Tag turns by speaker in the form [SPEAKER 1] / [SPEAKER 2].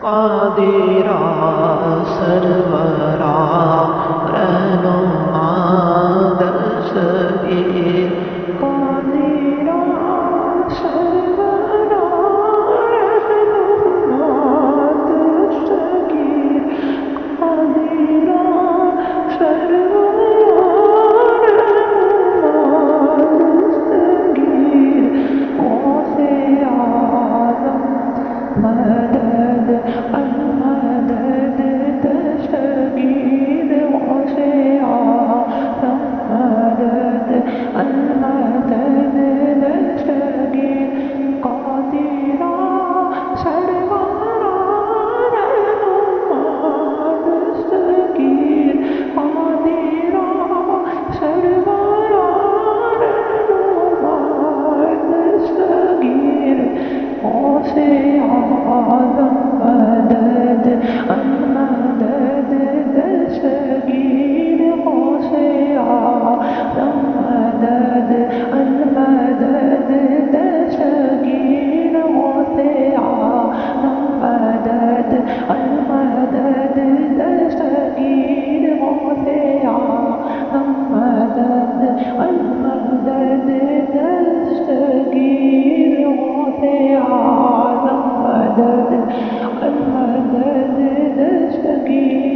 [SPEAKER 1] कादिरा सरवरा रहनुमा दस्तगीर कादिरा सरवरा रहनुमा दस्तगीर कादिरा सरवरा रहनुमा दस्तगीर गौसे आज़म मदद अल-मदद दस्तगीर गौसे आज़म मदद अल-मदद दस्तगीर कादिरा सरवरा रहनुमा दस्तगीर कादिरा सरवरा रहनुमा दस्तगीर गौसे आज़म मदद अल-मदद दस्तगीर गौसे आज़म मदद अल-मदद दस्तगीर गौसे आज़म मदद अल-मदद दस्तगीर गौसे आज़म मदद अल-मदद दस्तगीर गौसे आज़म मदद अल-मदद दस्तगीर